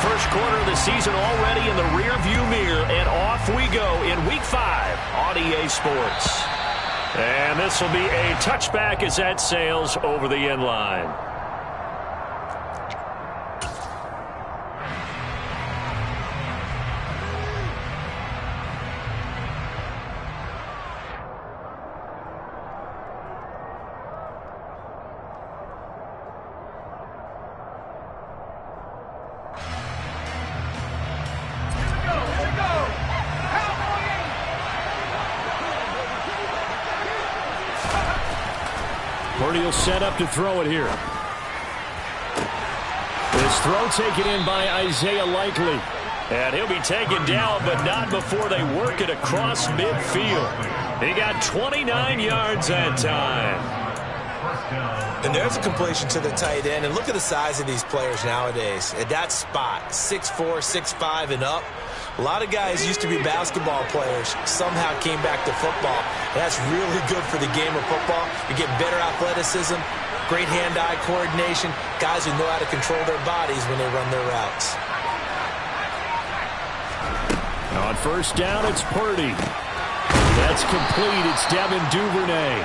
first quarter of the season already in the rearview mirror, and off we go in Week 5 on EA Sports. And this will be a touchback as that sails over the end line. Purdy will set up to throw it here. This throw taken in by Isaiah Likely. And he'll be taken down, but not before they work it across midfield. He got 29 yards that time. And there's a completion to the tight end. And look at the size of these players nowadays. At that spot, 6'4", 6'5", and up. A lot of guys used to be basketball players, somehow came back to football. And that's really good for the game of football. You get better athleticism, great hand-eye coordination, guys who know how to control their bodies when they run their routes. On first down, it's Purdy. That's complete. It's Devin Duvernay.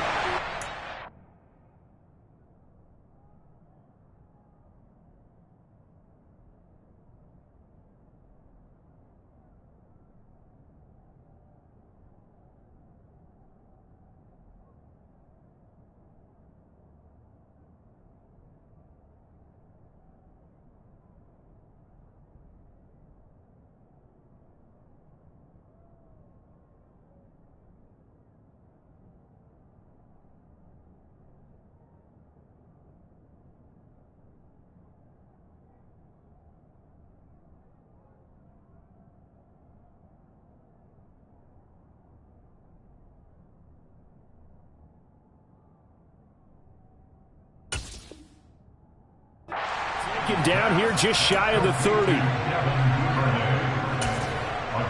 Down here just shy of the 30. A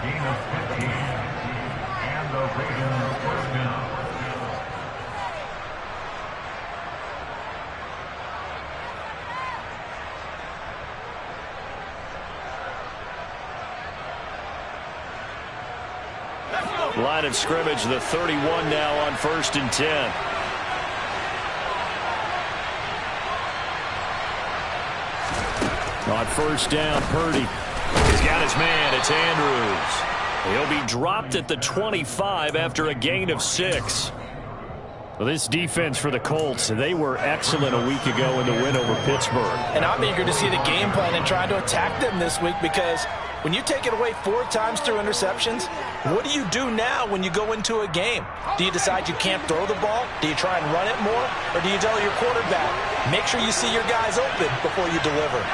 gain of 15. And the Ravens first down. Line of scrimmage, the 31 now on 1st and 10. On first down, Purdy. He's got his man. It's Andrews. He'll be dropped at the 25 after a gain of 6. Well, this defense for the Colts, they were excellent a week ago in the win over Pittsburgh. And I'm eager to see the game plan and try to attack them this week, because when you take it away 4 times through interceptions, what do you do now when you go into a game? Do you decide you can't throw the ball? Do you try and run it more? Or do you tell your quarterback, make sure you see your guys open before you deliver?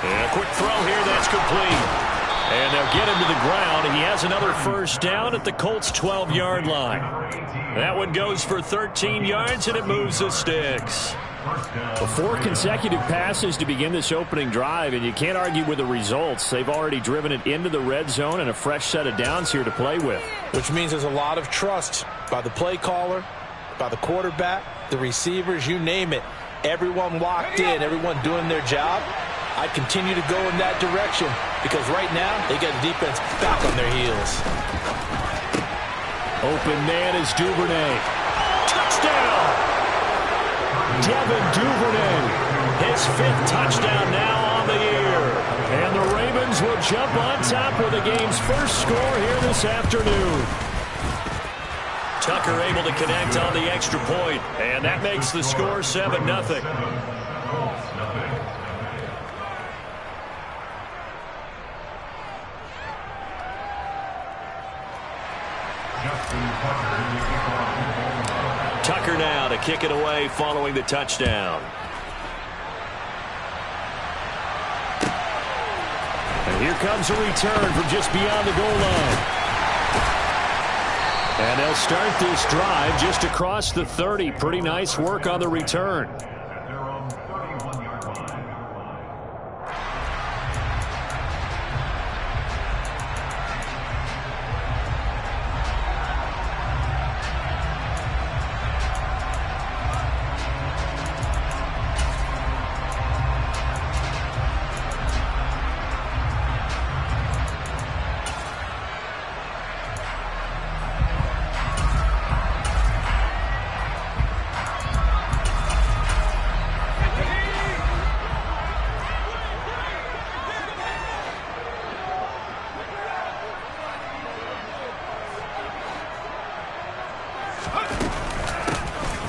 And a quick throw here, that's complete. And they'll get him to the ground. He has another first down at the Colts' 12-yard line. That one goes for 13 yards, and it moves the sticks. 4 consecutive passes to begin this opening drive, and you can't argue with the results. They've already driven it into the red zone and a fresh set of downs here to play with. Which means there's a lot of trust by the play caller, by the quarterback, the receivers, you name it. Everyone locked in, everyone doing their job. I'd continue to go in that direction, because right now they got the defense back on their heels. Open man is Duvernay. Touchdown! Devin Duvernay. His 5th touchdown now on the year. And the Ravens will jump on top with the game's first score here this afternoon. Tucker able to connect on the extra point, and that makes the score 7-0. Tucker now to kick it away following the touchdown. And here comes a return from just beyond the goal line. And they'll start this drive just across the 30. Pretty nice work on the return.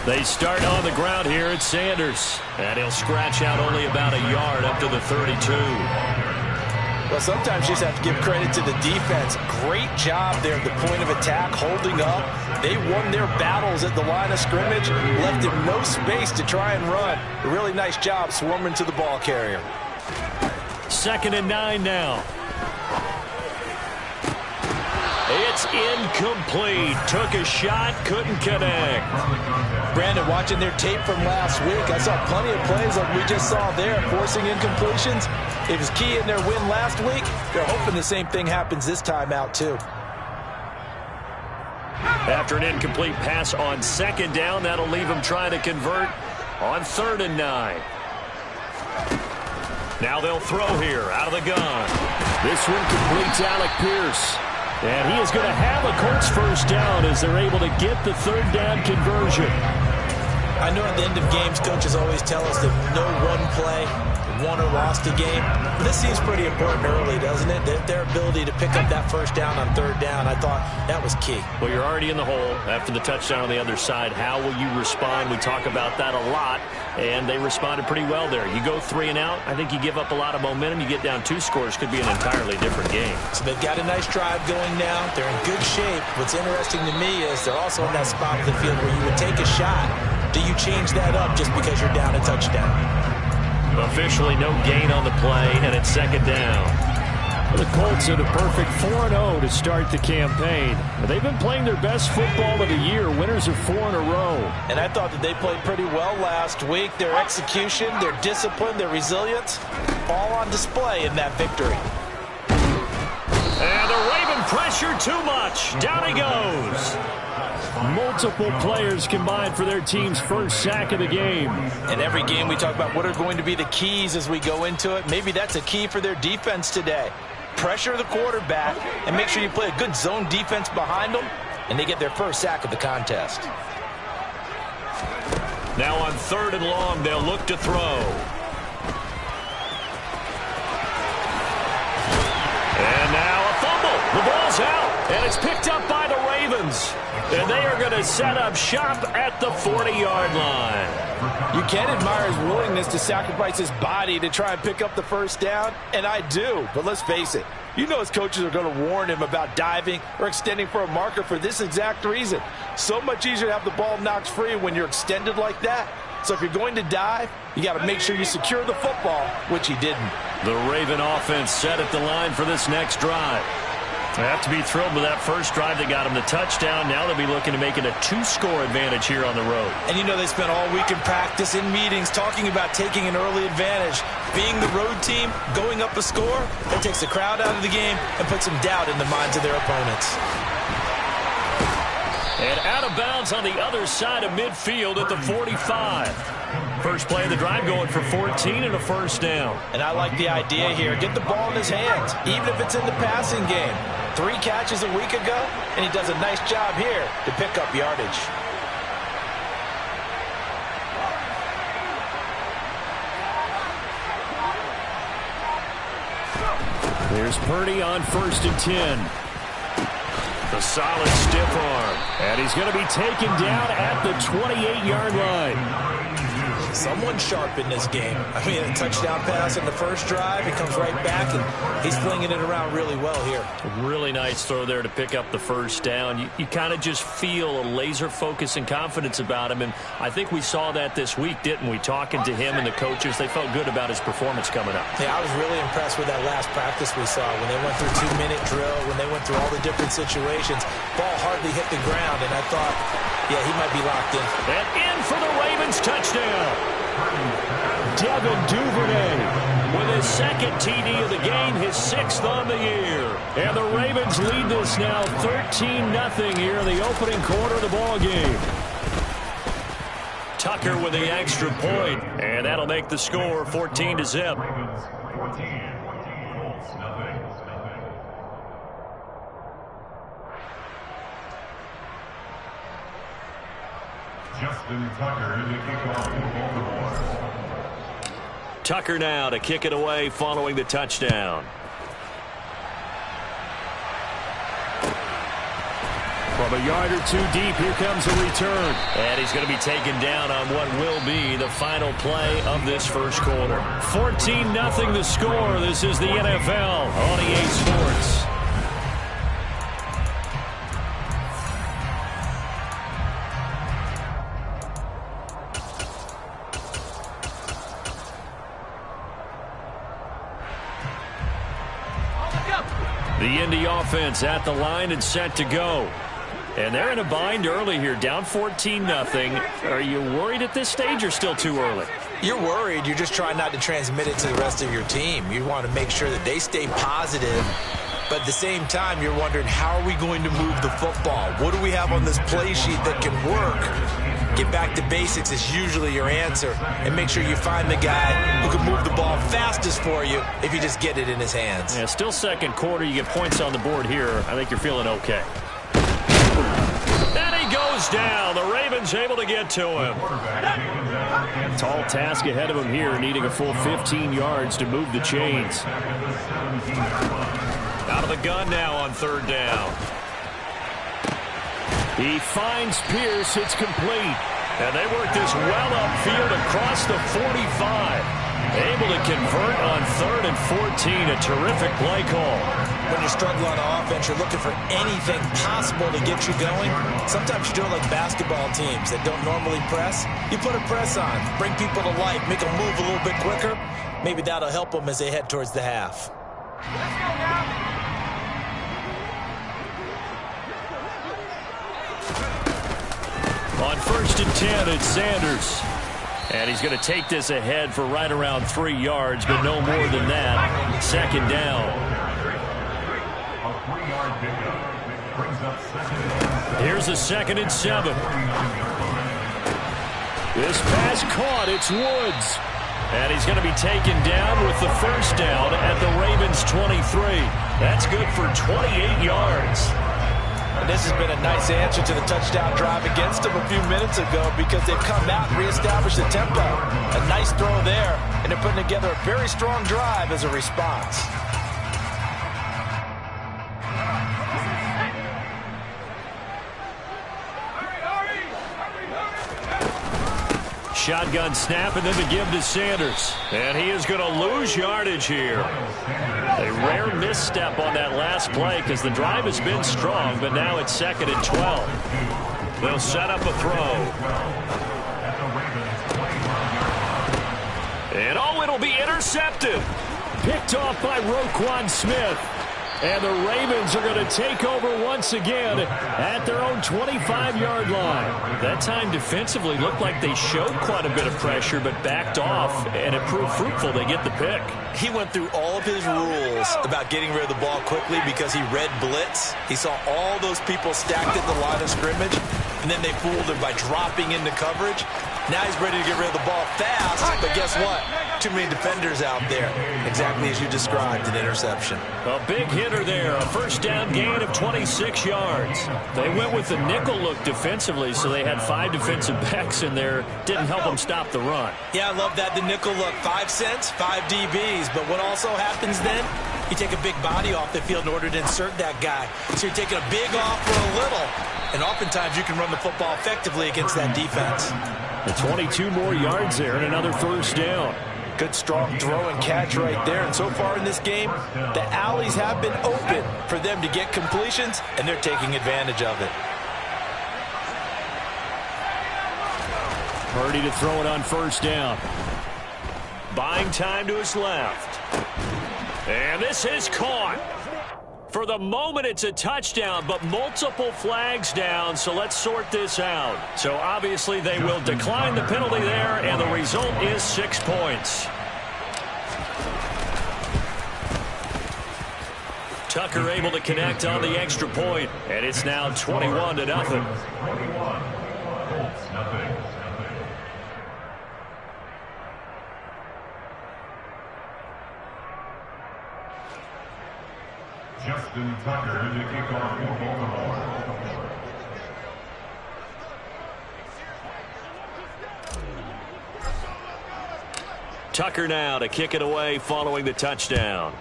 They start on the ground here at Sanders. And he'll scratch out only about a yard up to the 32. Well, sometimes you just have to give credit to the defense. Great job there at the point of attack, holding up. They won their battles at the line of scrimmage, left him no space to try and run. A really nice job swarming to the ball carrier. 2nd and 9 now. It's incomplete. Took a shot, couldn't connect. Brandon, watching their tape from last week, I saw plenty of plays like we just saw there, forcing incompletions. It was key in their win last week. They're hoping the same thing happens this time out, too. After an incomplete pass on 2nd down, that'll leave them trying to convert on 3rd and 9. Now they'll throw here out of the gun. This one completes Alec Pierce. And he is going to have a Colts first down as they're able to get the 3rd down conversion. I know at the end of games, coaches always tell us that no one play won or lost a game. This seems pretty important early, doesn't it? Their ability to pick up that first down on 3rd down, I thought that was key. Well, you're already in the hole after the touchdown on the other side. How will you respond? We talk about that a lot, and they responded pretty well there. You go 3 and out, I think you give up a lot of momentum. You get down 2 scores, could be an entirely different game. So they've got a nice drive going now. They're in good shape. What's interesting to me is they're also in that spot of the field where you would take a shot. Do you change that up just because you're down a touchdown? Officially no gain on the play, and it's 2nd down. The Colts had a perfect 4-0 to start the campaign. They've been playing their best football of the year, winners of 4 in a row. And I thought that they played pretty well last week. Their execution, their discipline, their resilience, all on display in that victory. And the Raven pressure too much. Down he goes. Multiple players combined for their team's first sack of the game. In every game we talk about what are going to be the keys as we go into it. Maybe that's a key for their defense today. Pressure the quarterback and make sure you play a good zone defense behind them, and they get their first sack of the contest. Now on 3rd and long, they'll look to throw. And now a fumble. The ball's out, and it's picked up by the Ravens. And they are going to set up shop at the 40-yard line. You can admire his willingness to sacrifice his body to try and pick up the first down, and I do. But let's face it, you know his coaches are going to warn him about diving or extending for a marker for this exact reason. So much easier to have the ball knocked free when you're extended like that. So if you're going to dive, you got to make sure you secure the football, which he didn't. The Raven offense set at the line for this next drive. They have to be thrilled with that first drive that got them the touchdown. Now they'll be looking to make it a 2-score advantage here on the road. And you know they spent all week in practice, in meetings, talking about taking an early advantage. Being the road team, going up a score, that takes the crowd out of the game and puts some doubt in the minds of their opponents. And out of bounds on the other side of midfield at the 45. First play of the drive going for 14 and a first down. And I like the idea here. Get the ball in his hands, even if it's in the passing game. 3 catches a week ago, and he does a nice job here to pick up yardage. There's Purdy on 1st and 10. The solid stiff arm. And he's going to be taken down at the 28-yard line. Someone sharp in this game. I mean, a touchdown pass in the first drive. He comes right back, and he's flinging it around really well here. Really nice throw there to pick up the first down. You kind of just feel a laser focus and confidence about him, and I think we saw that this week, didn't we? Talking to him and the coaches, they felt good about his performance coming up. Yeah, I was really impressed with that last practice we saw when they went through 2-minute drill, when they went through all the different situations. Ball hardly hit the ground, and I thought, yeah, he might be locked in. And in for the Ravens touchdown. Devin Duvernay with his 2nd TD of the game, his 6th on the year. And the Ravens lead this now 13-0 here in the opening quarter of the ball game. Tucker with the extra point, and that'll make the score 14-0. Justin Tucker in the kickoff for Baltimore. Tucker now to kick it away following the touchdown. Well, From a yard or two deep, here comes a return. And he's going to be taken down on what will be the final play of this first quarter. 14-0 the score. This is the NFL on EA Sports. The Indy offense at the line and set to go. And they're in a bind early here, down 14-0. Are you worried at this stage or still too early? You're worried. You're just trying not to transmit it to the rest of your team. You want to make sure that they stay positive. But at the same time, you're wondering, how are we going to move the football? What do we have on this play sheet that can work? Get back to basics is usually your answer. And make sure you find the guy who can move the ball fastest for you if you just get it in his hands. Yeah, still second quarter. You get points on the board here. I think you're feeling okay. And he goes down. The Ravens able to get to him. Tall task ahead of him here, needing a full 15 yards to move the chains. Out of the gun now on third down. He finds Pierce. It's complete. And they work this well upfield across the 45. Able to convert on 3rd and 14. A terrific play call. When you're struggling on offense, you're looking for anything possible to get you going. Sometimes you do it like basketball teams that don't normally press. You put a press on, bring people to life, make them move a little bit quicker. Maybe that'll help them as they head towards the half. Let's go now. On 1st and 10, it's Sanders. And he's going to take this ahead for right around 3 yards, but no more than that. Second down. A 3-yard pickup brings up 2nd. Here's a 2nd and 7. This pass caught. It's Woods. And he's going to be taken down with the first down at the Ravens' 23. That's good for 28 yards. And this has been a nice answer to the touchdown drive against them a few minutes ago because they've come out and reestablished the tempo. A nice throw there, and they're putting together a very strong drive as a response. Shotgun snap and then the give to Sanders. And he is going to lose yardage here. A rare misstep on that last play because the drive has been strong, but now it's 2nd and 12. They'll set up a throw. And oh, it'll be intercepted. Picked off by Roquan Smith. And the Ravens are going to take over once again at their own 25-yard line. That time defensively looked like they showed quite a bit of pressure but backed off, and it proved fruitful. They get the pick. He went through all of his rules about getting rid of the ball quickly because he read blitz. He saw all those people stacked at the line of scrimmage, and then they fooled him by dropping into coverage. Now he's ready to get rid of the ball fast, but guess what? Too many defenders out there. Exactly as you described, an interception. A big hitter there, a first down gain of 26 yards. They went with the nickel look defensively, so they had 5 defensive backs in there. Didn't help them stop the run. Yeah, I love that, the nickel look. 5 cents, 5 DBs. But what also happens then? You take a big body off the field in order to insert that guy. So you're taking a big off for a little. And oftentimes you can run the football effectively against that defense. The 22 more yards there and another first down. Good strong throw and catch right there. And so far in this game, the alleys have been open for them to get completions, and they're taking advantage of it. Purdy to throw it on first down. Buying time to his left. And this is caught. For the moment, it's a touchdown, but multiple flags down, so let's sort this out. So obviously they will decline the penalty there, and the result is 6 points. Tucker able to connect on the extra point, and it's now 21-0. 21. Colts, nothing. Justin Tucker to kick off for Baltimore. Tucker now to kick it away following the touchdown.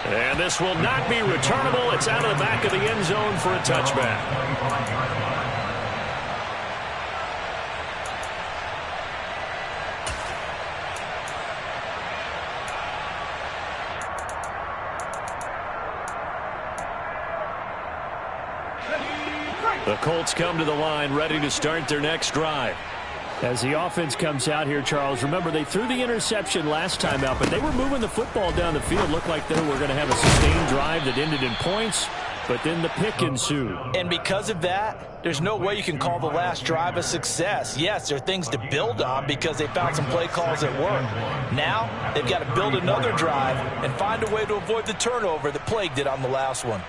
And this will not be returnable. It's out of the back of the end zone for a touchback. The Colts come to the line ready to start their next drive. As the offense comes out here, Charles, remember they threw the interception last time out, but they were moving the football down the field. Looked like they were going to have a sustained drive that ended in points, but then the pick ensued. And because of that, there's no way you can call the last drive a success. Yes, there are things to build on because they found some play calls that work. Now, they've got to build another drive and find a way to avoid the turnover that plagued it on the last one.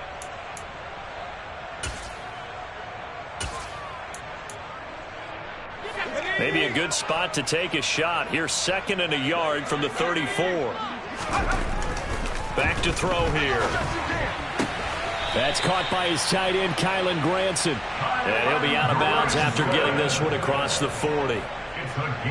Maybe a good spot to take a shot. Here's 2nd and a yard from the 34. Back to throw here. That's caught by his tight end, Kylen Granson. And he'll be out of bounds after getting this one across the 40.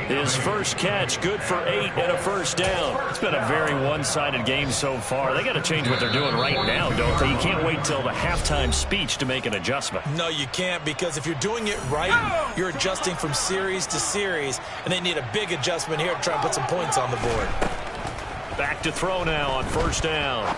His first catch, good for 8 and a first down. It's been a very one-sided game so far. They got to change what they're doing right now, don't they? You can't wait till the halftime speech to make an adjustment. No, you can't, because if you're doing it right, you're adjusting from series to series, and they need a big adjustment here to try and put some points on the board. Back to throw now on first down.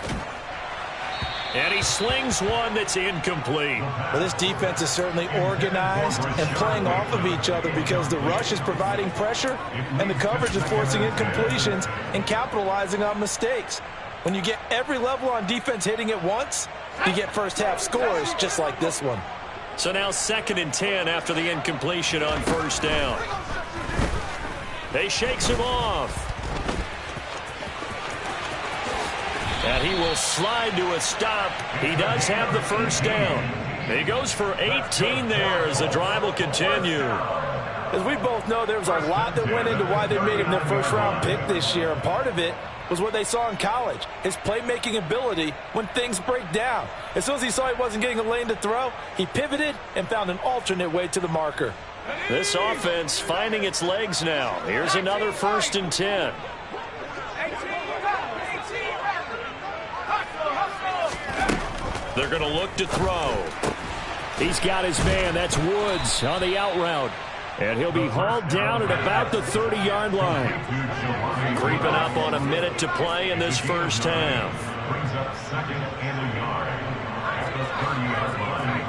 And he slings one that's incomplete. Well, this defense is certainly organized and playing off of each other because the rush is providing pressure and the coverage is forcing incompletions and capitalizing on mistakes. When you get every level on defense hitting at once, you get first-half scores just like this one. So now 2nd and 10 after the incompletion on first down. They shakes him off. And he will slide to a stop. He does have the first down. He goes for 18 there as the drive will continue. As we both know, there's a lot that went into why they made him their first-round pick this year, and part of it was what they saw in college, his playmaking ability when things break down. As soon as he saw he wasn't getting a lane to throw, he pivoted and found an alternate way to the marker. This offense finding its legs now. Here's another 1st and 10. They're going to look to throw. He's got his man. That's Woods on the out route. And he'll be hauled down at about the 30-yard line. Creeping up on a minute to play in this first half. Brings up 2nd and a yard at the 30-yard line.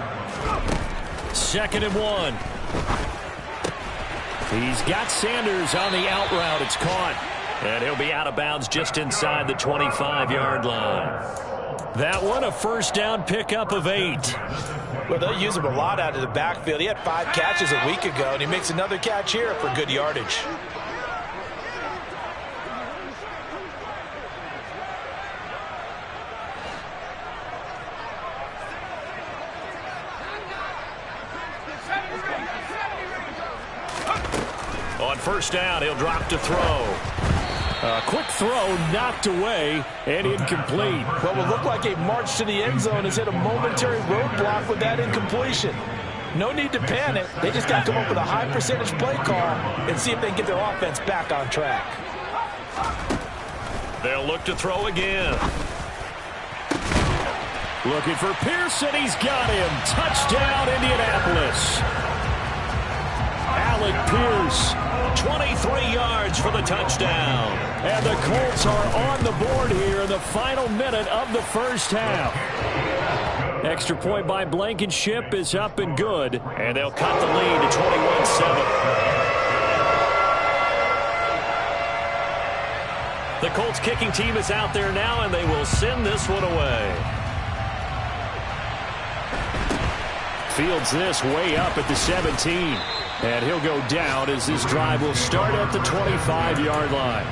2nd and 1. He's got Sanders on the out route. It's caught. And he'll be out of bounds just inside the 25-yard line. That one, a first down pickup of 8. Well, they'll use him a lot out of the backfield. He had 5 catches a week ago, and he makes another catch here for good yardage. On first down, he'll drop to throw. A quick throw knocked away and incomplete. What will look like a march to the end zone has hit a momentary roadblock with that incompletion. No need to panic. They just got to come up with a high percentage play call and see if they can get their offense back on track. They'll look to throw again. Looking for Pearson. He's got him. Touchdown, Indianapolis. Alec Pierce. 23 yards for the touchdown. And the Colts are on the board here in the final minute of the first half. Extra point by Blankenship is up and good. And they'll cut the lead to 21-7. The Colts kicking team is out there now, and they will send this one away. Fields this way up at the 17. And he'll go down as this drive will start at the 25-yard line.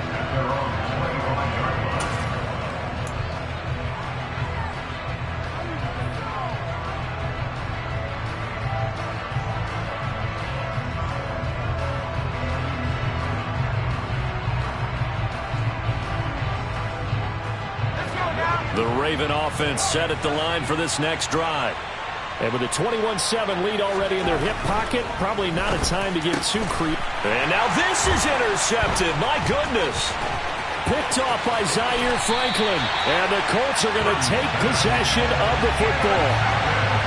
The Raven offense set at the line for this next drive. And with a 21-7 lead already in their hip pocket, probably not a time to get too creative. And now this is intercepted. My goodness. picked off by Zaire Franklin. And the Colts are going to take possession of the football.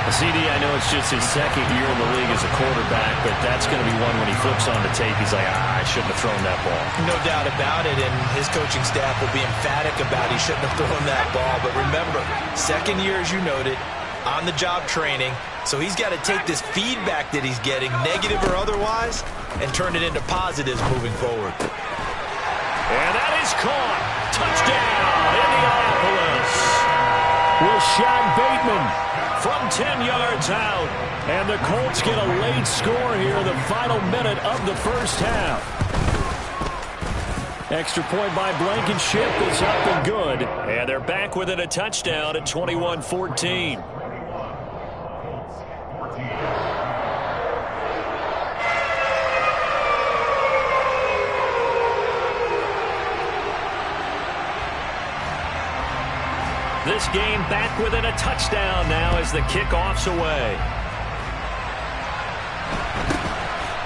CD, I know it's just his second year in the league as a quarterback, but that's going to be one when he flips on the tape. He's like, I shouldn't have thrown that ball. No doubt about it, and his coaching staff will be emphatic about he shouldn't have thrown that ball. But remember, second year, as you noted, on-the-job training, so he's got to take this feedback that he's getting, negative or otherwise, and turn it into positives moving forward. And that is caught. Touchdown, Indianapolis. Rashad Bateman from 10 yards out. And the Colts get a late score here in the final minute of the first half. Extra point by Blankenship is up and good. And they're back within a touchdown at 21-14. This game back within a touchdown now as the kickoff's away.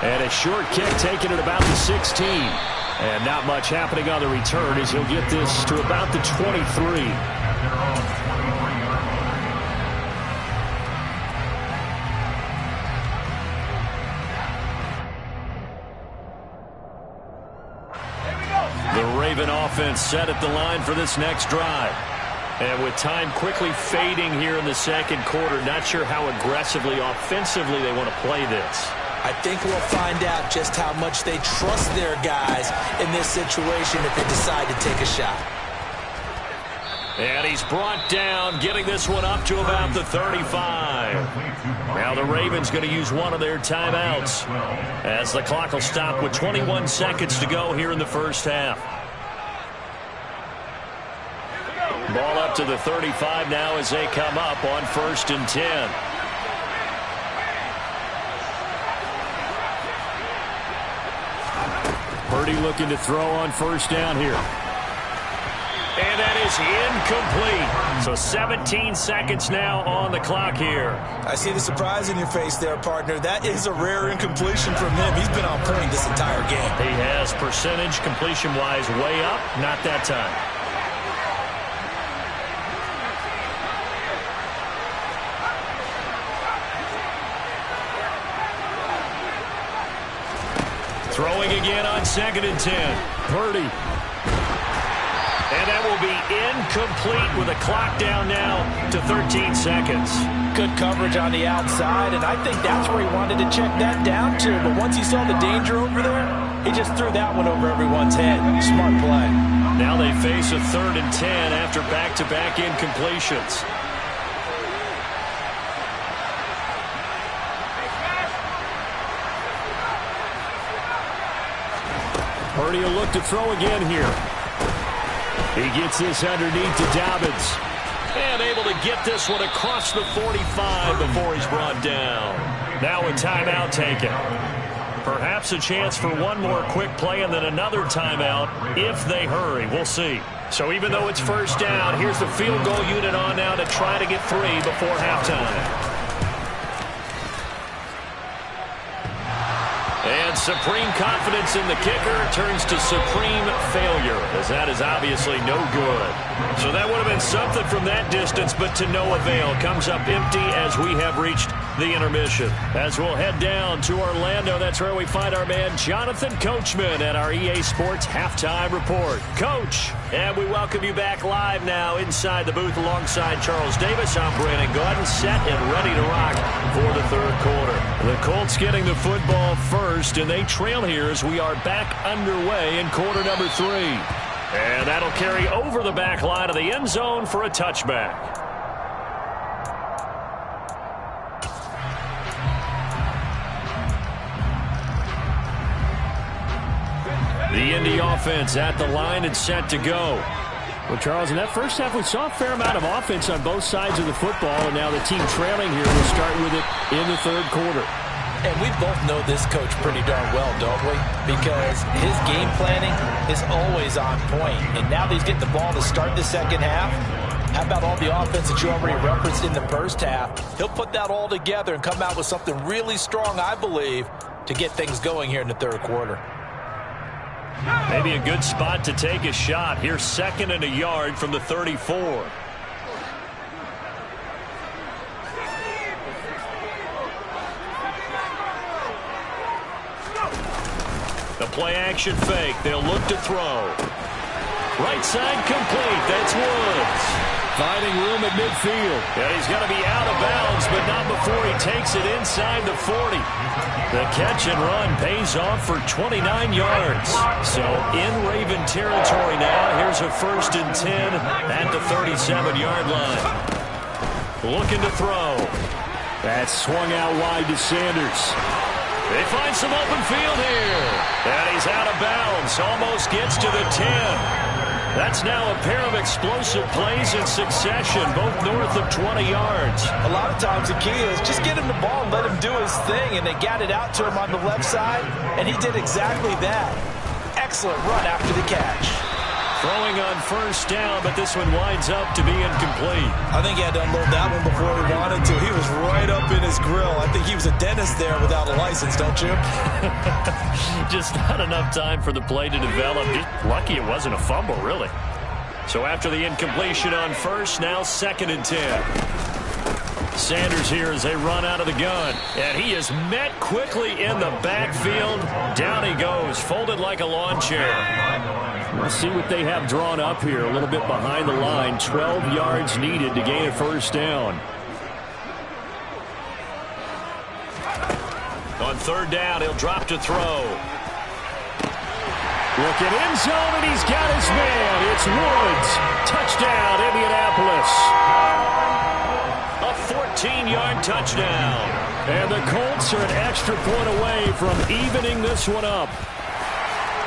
And a short kick taken at about the 16. And not much happening on the return as he'll get this to about the 23. The Raven offense set at the line for this next drive. And with time quickly fading here in the second quarter, not sure how aggressively, offensively they want to play this. I think we'll find out just how much they trust their guys in this situation if they decide to take a shot. And he's brought down, getting this one up to about the 35. Now the Ravens going to use one of their timeouts as the clock will stop with 21 seconds to go here in the first half. Ball up to the 35 now as they come up on 1st and 10. Purdy looking to throw on 1st down here. And that is incomplete. So 17 seconds now on the clock here. I see the surprise in your face there, partner. That is a rare incompletion from him. He's been on point this entire game. He has percentage completion-wise way up. Not that time. Throwing again on 2nd and 10. Purdy. And that will be incomplete with a clock down now to 13 seconds. Good coverage on the outside, and I think that's where he wanted to check that down to. But once he saw the danger over there, he just threw that one over everyone's head. Smart play. Now they face a 3rd and 10 after back-to-back incompletions. Purdy will look to throw again here. He gets this underneath to Dobbins. And able to get this one across the 45 before he's brought down. Now a timeout taken. Perhaps a chance for one more quick play and then another timeout if they hurry. We'll see. So even though it's 1st down, here's the field goal unit on now to try to get 3 before halftime. And supreme confidence in the kicker turns to supreme failure, as that is obviously no good. So that would have been something from that distance, but to no avail. Comes up empty as we have reached the intermission. As we'll head down to Orlando, that's where we find our man Jonathan Coachman at our EA Sports Halftime Report. Coach, and we welcome you back live now inside the booth alongside Charles Davis. I'm Brandon Gordon, set and ready to rock for the 3rd quarter. The Colts getting the football first, and they trail here as we are back underway in quarter number 3. And that'll carry over the back line of the end zone for a touchback. The Indy offense at the line and set to go. Well, Charles, in that first half, we saw a fair amount of offense on both sides of the football, and now the team trailing here will start with it in the 3rd quarter. And we both know this coach pretty darn well, don't we? Because his game planning is always on point. And now that he's getting the ball to start the second half, how about all the offense that you already referenced in the first half? He'll put that all together and come out with something really strong, I believe, to get things going here in the 3rd quarter. Maybe a good spot to take a shot. Here's 2nd and a yard from the 34. The play action fake. They'll look to throw. Right side complete. That's Woods. Finding room at midfield. And he's going to be out of bounds, but not before he takes it inside the 40. The catch and run pays off for 29 yards. So in Raven territory now. Here's a 1st and 10 at the 37-yard line. Looking to throw. That's swung out wide to Sanders. They find some open field here. And he's out of bounds. Almost gets to the 10. That's now a pair of explosive plays in succession, both north of 20 yards. A lot of times the key is just get him the ball and let him do his thing, and they got it out to him on the left side, and he did exactly that. Excellent run after the catch. Throwing on 1st down, but this one winds up to be incomplete. I think he had to unload that one before he wanted to. He was right up in his grill. I think he was a dentist there without a license, don't you? Just not enough time for the play to develop. Just lucky it wasn't a fumble, really. So after the incompletion on 1st, now 2nd and 10. Sanders here as they run out of the gun. And he is met quickly in the backfield. Down he goes, folded like a lawn chair. We'll see what they have drawn up here. A little bit behind the line. 12 yards needed to gain a 1st down. On 3rd down, he'll drop to throw. Looking end zone, and he's got his man. It's Woods. Touchdown, Indianapolis. A 14-yard touchdown. And the Colts are an extra point away from evening this one up.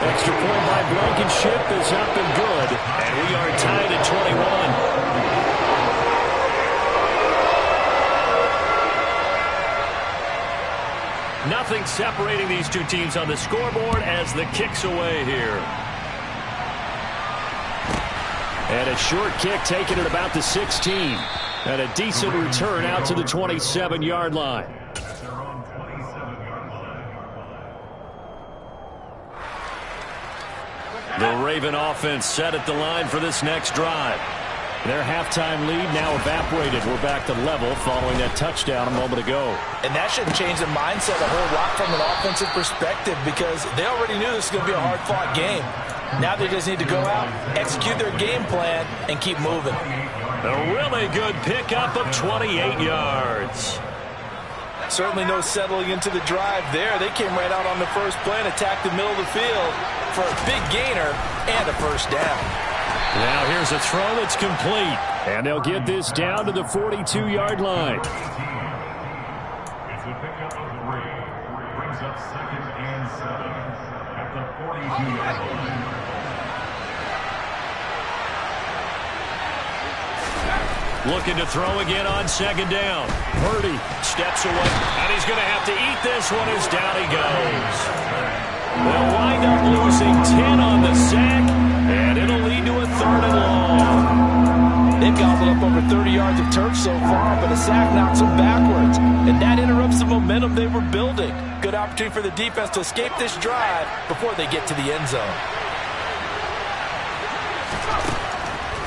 Extra point by Blankenship is up and good. And we are tied at 21. Nothing separating these two teams on the scoreboard as the kick's away here. And a short kick taken at about the 16. And a decent return out to the 27-yard line. The Raven offense set at the line for this next drive. Their halftime lead now evaporated. We're back to level following that touchdown a moment ago. And that shouldn't change the mindset a whole lot from an offensive perspective because they already knew this was going to be a hard-fought game. Now they just need to go out, execute their game plan, and keep moving. A really good pickup of 28 yards. Certainly no settling into the drive there. They came right out on the first play and attacked the middle of the field for a big gainer and a 1st down. Now here's a throw that's complete. And they'll get this down to the 42-yard line. It's a pickup of 3. Brings up 2nd and 7 at the 42-yard line. Looking to throw again on 2nd down. Purdy steps away, and he's going to have to eat this one as down he goes. They'll wind up losing 10 on the sack, and it'll lead to a 3rd and long. They've gobbled up over 30 yards of turf so far, but a sack knocks them backwards, and that interrupts the momentum they were building. Good opportunity for the defense to escape this drive before they get to the end zone.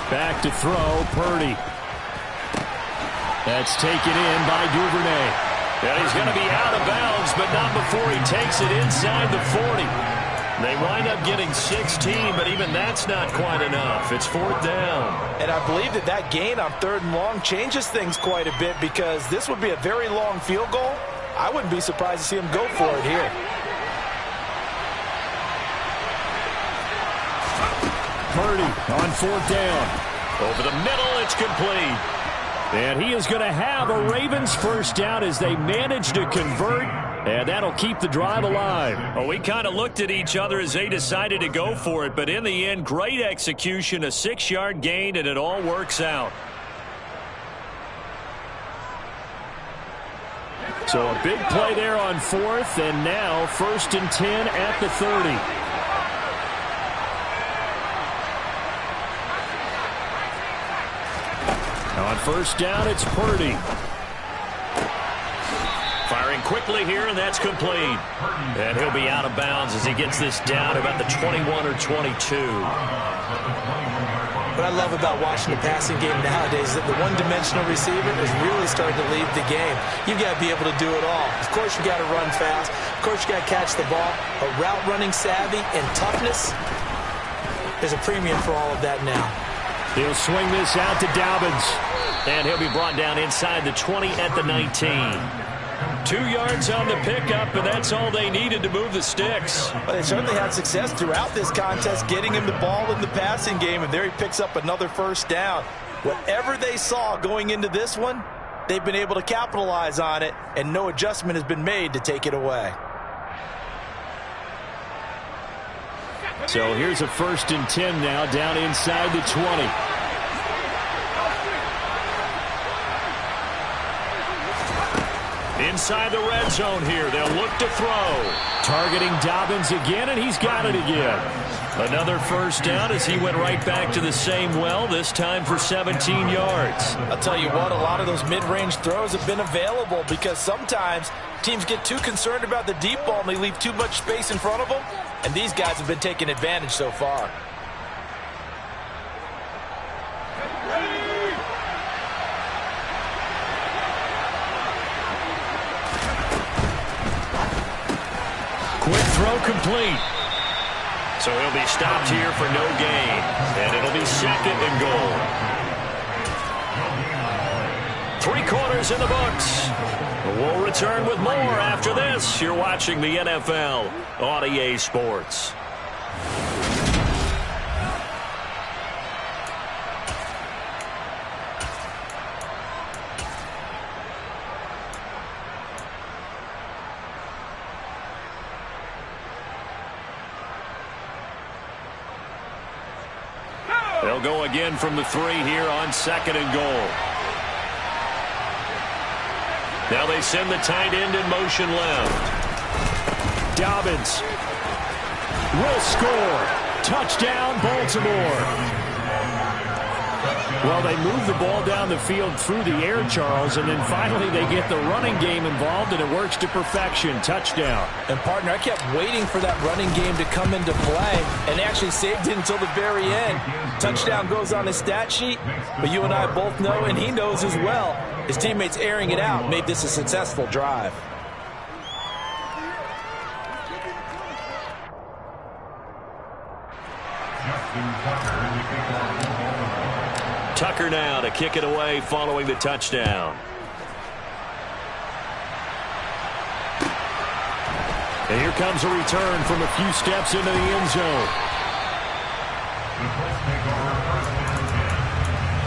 Back to throw, Purdy. That's taken in by Duvernay. And he's going to be out of bounds, but not before he takes it inside the 40. They wind up getting 16, but even that's not quite enough. It's 4th down. And I believe that gain on 3rd and long changes things quite a bit because this would be a very long field goal. I wouldn't be surprised to see him go for it here. Purdy on 4th down. Over the middle, it's complete. And he is going to have a Ravens 1st down as they manage to convert, and that'll keep the drive alive. Well, we kind of looked at each other as they decided to go for it, but in the end, great execution, a 6-yard gain, and it all works out. So a big play there on 4th, and now 1st and 10 at the 30. On 1st down, it's Purdy. Firing quickly here, and that's complete. And he'll be out of bounds as he gets this down about the 21 or 22. What I love about watching the passing game nowadays is that the one-dimensional receiver is really starting to lead the game. You've got to be able to do it all. Of course, you got to run fast. Of course, you got to catch the ball. But route running savvy and toughness, there's a premium for all of that now. He'll swing this out to Dobbins. And he'll be brought down inside the 20 at the 19. 2 yards on the pickup, and that's all they needed to move the sticks. Well, they certainly had success throughout this contest getting him the ball in the passing game, and there he picks up another first down. Whatever they saw going into this one, they've been able to capitalize on it, and no adjustment has been made to take it away. So here's a 1st and 10 now down inside the 20. Inside the red zone here, they'll look to throw. Targeting Dobbins again, and he's got it again. Another first down as he went right back to the same well, this time for 17 yards. I'll tell you what, a lot of those mid-range throws have been available because sometimes teams get too concerned about the deep ball and they leave too much space in front of them, and these guys have been taking advantage so far. Quick throw complete. So he'll be stopped here for no gain. And it'll be 2nd and goal. 3 quarters in the books. We'll return with more after this. You're watching the NFL on EA Sports. They'll go again from the 3 here on 2nd and goal. Now they send the tight end in motion left. Dobbins will score. Touchdown, Baltimore. Well, they move the ball down the field through the air, Charles, and then finally they get the running game involved, and it works to perfection. Touchdown. And, partner, I kept waiting for that running game to come into play and actually saved it until the very end. Touchdown goes on his stat sheet, but you and I both know, and he knows as well, his teammates airing it out made this a successful drive. Tucker now to kick it away following the touchdown. And here comes a return from a few steps into the end zone. The Colts take over 1st and 10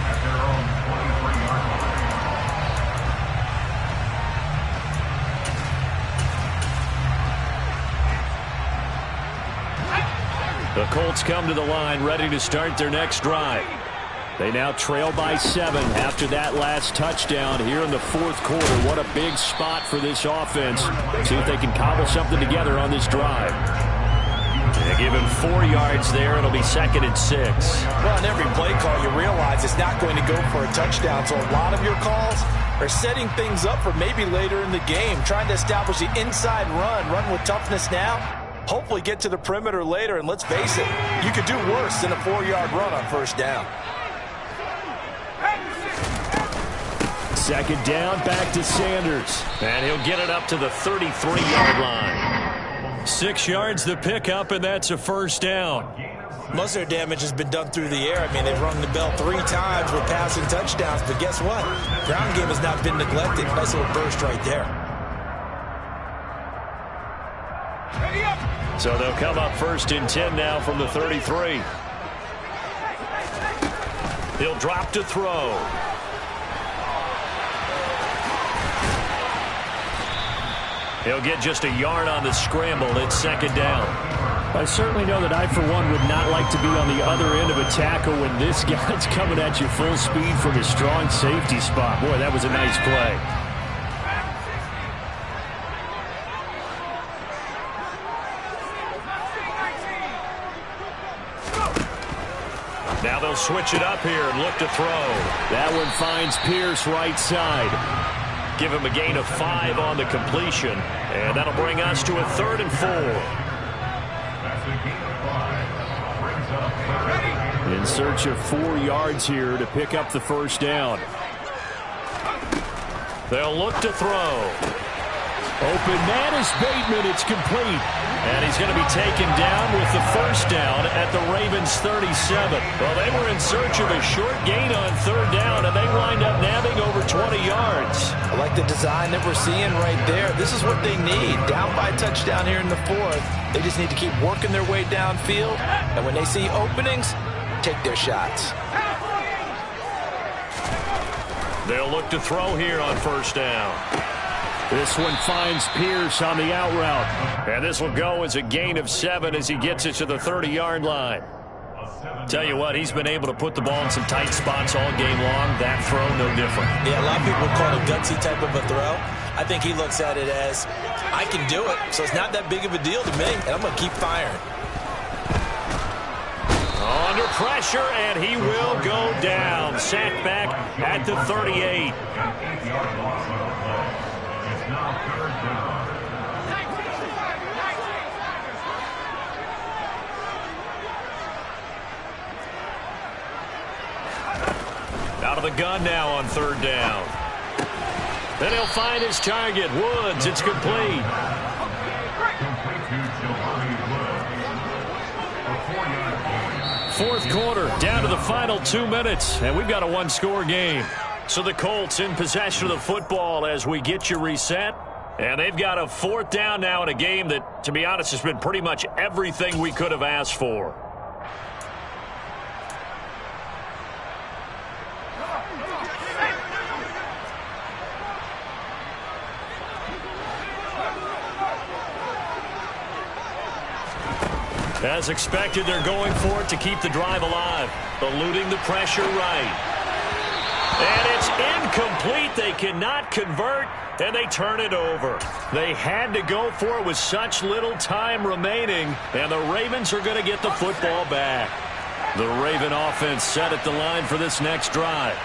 at their own 23-yard line. The Colts come to the line ready to start their next drive. They now trail by 7 after that last touchdown here in the 4th quarter. What a big spot for this offense. See if they can cobble something together on this drive. They give him 4 yards there. It'll be 2nd and 6. Well, on every play call, you realize it's not going to go for a touchdown. So a lot of your calls are setting things up for maybe later in the game, trying to establish the inside run with toughness now. Hopefully get to the perimeter later, and let's face it, you could do worse than a 4-yard run on 1st down. 2nd down, back to Sanders. And he'll get it up to the 33-yard line. 6 yards the pickup, and that's a 1st down. Most of their damage has been done through the air. I mean, they've rung the bell 3 times with passing touchdowns, but guess what? Ground game has not been neglected. Nice little burst right there. So they'll come up 1st and 10 now from the 33. He'll drop to throw. He'll get just a yard on the scramble. It's 2nd down. I certainly know that I, for one, would not like to be on the other end of a tackle when this guy's coming at you full speed from his strong safety spot. Boy, that was a nice play. Now they'll switch it up here and look to throw. That one finds Pierce right side. give him a gain of 5 on the completion. And that'll bring us to a 3rd and 4. That's a gain of 5. Brings up 3rd. In search of 4 yards here to pick up the first down. They'll look to throw. Open man is Bateman. It's complete. And he's going to be taken down with the first down at the Ravens' 37. Well, they were in search of a short gain on 3rd down, and they wind up nabbing over 20 yards. I like the design that we're seeing right there. This is what they need. Down by a touchdown here in the 4th. They just need to keep working their way downfield. And when they see openings, take their shots. They'll look to throw here on first down. This one finds Pierce on the out route. And this will go as a gain of 7 as he gets it to the 30-yard line. Tell you what, he's been able to put the ball in some tight spots all game long. That throw, no different. Yeah, a lot of people call it a gutsy type of a throw. I think he looks at it as, I can do it, so it's not that big of a deal to me, and I'm going to keep firing. Under pressure, and he will go down. Sacked back at the 38. Out of the gun now on 3rd down. Then he'll find his target, Woods. It's complete. 4th quarter, down to the final 2 minutes, and we've got a 1-score game. So the Colts in possession of the football as we get you reset. And they've got a 4th down now in a game that, to be honest, has been pretty much everything we could have asked for. As expected, they're going for it to keep the drive alive. Eluding the pressure right. And it's incomplete. They cannot convert, and they turn it over. They had to go for it with such little time remaining, and the Ravens are going to get the football back. The Raven offense set at the line for this next drive.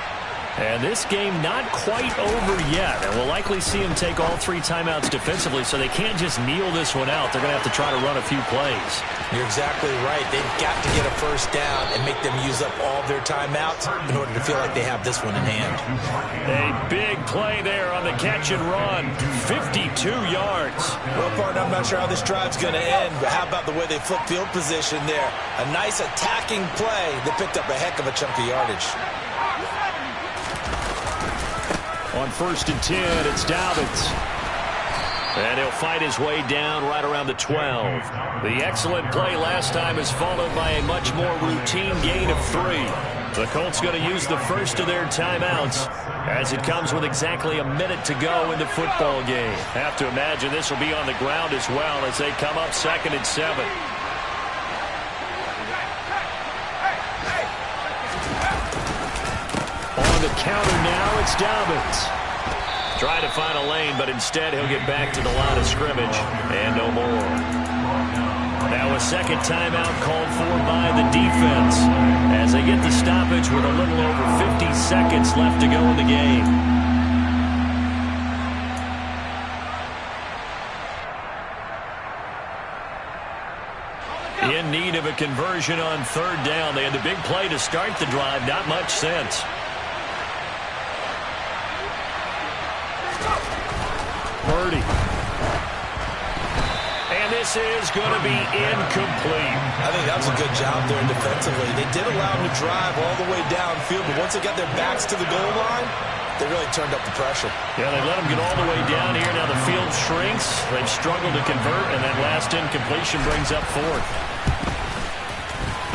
And this game not quite over yet. And we'll likely see them take all 3 timeouts defensively, so they can't just kneel this one out. They're going to have to try to run a few plays. You're exactly right. They've got to get a first down and make them use up all their timeouts in order to feel like they have this one in hand. A big play there on the catch and run. 52 yards. Well, partner, I'm not sure how this drive's going to end, but how about the way they flip field position there? A nice attacking play that picked up a heck of a chunk of yardage. On 1st and 10, it's Dobbins. And he'll fight his way down right around the 12. The excellent play last time is followed by a much more routine gain of 3. The Colts going to use the first of their timeouts as it comes with exactly a minute to go in the football game. Have to imagine this will be on the ground as well as they come up 2nd and 7. On the counter now, it's Dobbins. Try to find a lane, but instead he'll get back to the line of scrimmage and no more. Now a 2nd timeout called for by the defense as they get the stoppage with a little over 50 seconds left to go in the game. In need of a conversion on 3rd down. They had the big play to start the drive. Not much sense. Purdy. And this is going to be incomplete. I think that was a good job there defensively. They did allow them to drive all the way downfield, but once they got their backs to the goal line, they really turned up the pressure. Yeah, they let them get all the way down here. Now the field shrinks. They've struggled to convert, and that last incompletion brings up 4th.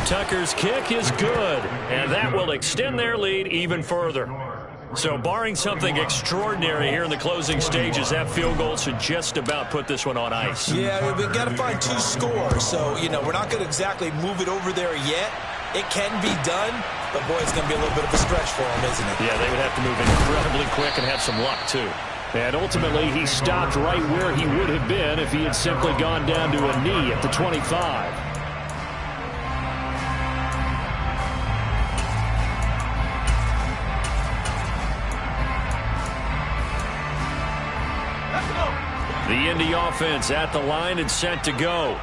Tucker's kick is good, and that will extend their lead even further. So barring something extraordinary here in the closing stages, that field goal should just about put this one on ice. Yeah, we've got to find 2 scores. So, we're not going to exactly move it over there yet. It can be done, but, boy, it's going to be a little bit of a stretch for them, isn't it? Yeah, they would have to move incredibly quick and have some luck, too. And ultimately, he stopped right where he would have been if he had simply gone down to a knee at the 25. The Indy offense at the line and set to go.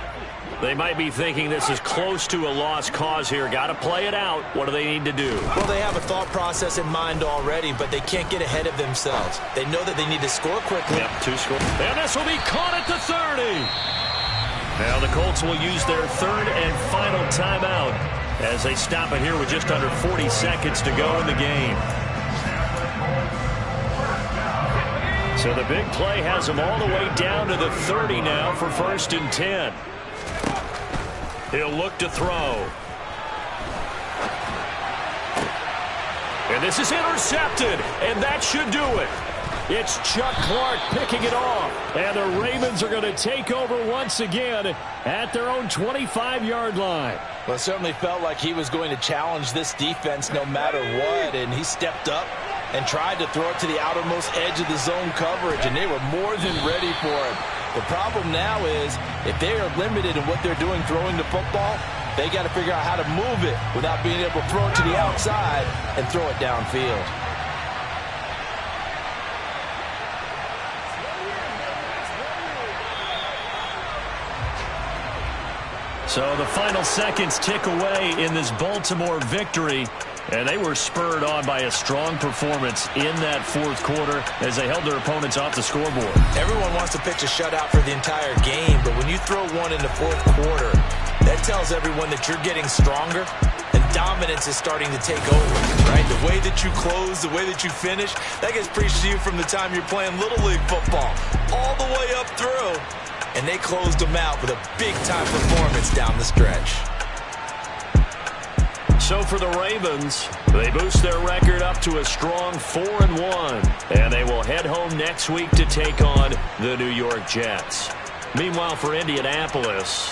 They might be thinking this is close to a lost cause here. Got to play it out. What do they need to do? Well, they have a thought process in mind already, but they can't get ahead of themselves. They know that they need to score quickly. Yep, 2 scores. And this will be caught at the 30. Now the Colts will use their third and final timeout as they stop it here with just under 40 seconds to go in the game. So the big play has them all the way down to the 30 now for 1st and 10. He'll look to throw. And this is intercepted, and that should do it. It's Chuck Clark picking it off. And the Ravens are going to take over once again at their own 25-yard line. Well, it certainly felt like he was going to challenge this defense no matter what, and he stepped up and tried to throw it to the outermost edge of the zone coverage, and they were more than ready for it. The problem now is if they are limited in what they're doing throwing the football, they got to figure out how to move it without being able to throw it to the outside and throw it downfield. So the final seconds tick away in this Baltimore victory. And they were spurred on by a strong performance in that 4th quarter as they held their opponents off the scoreboard. Everyone wants to pitch a shutout for the entire game, but when you throw one in the 4th quarter, that tells everyone that you're getting stronger and dominance is starting to take over, right? The way that you close, the way that you finish, that gets preached to you from the time you're playing Little League football all the way up through. And they closed them out with a big-time performance down the stretch. So for the Ravens, they boost their record up to a strong 4-1. And they will head home next week to take on the New York Jets. Meanwhile, for Indianapolis,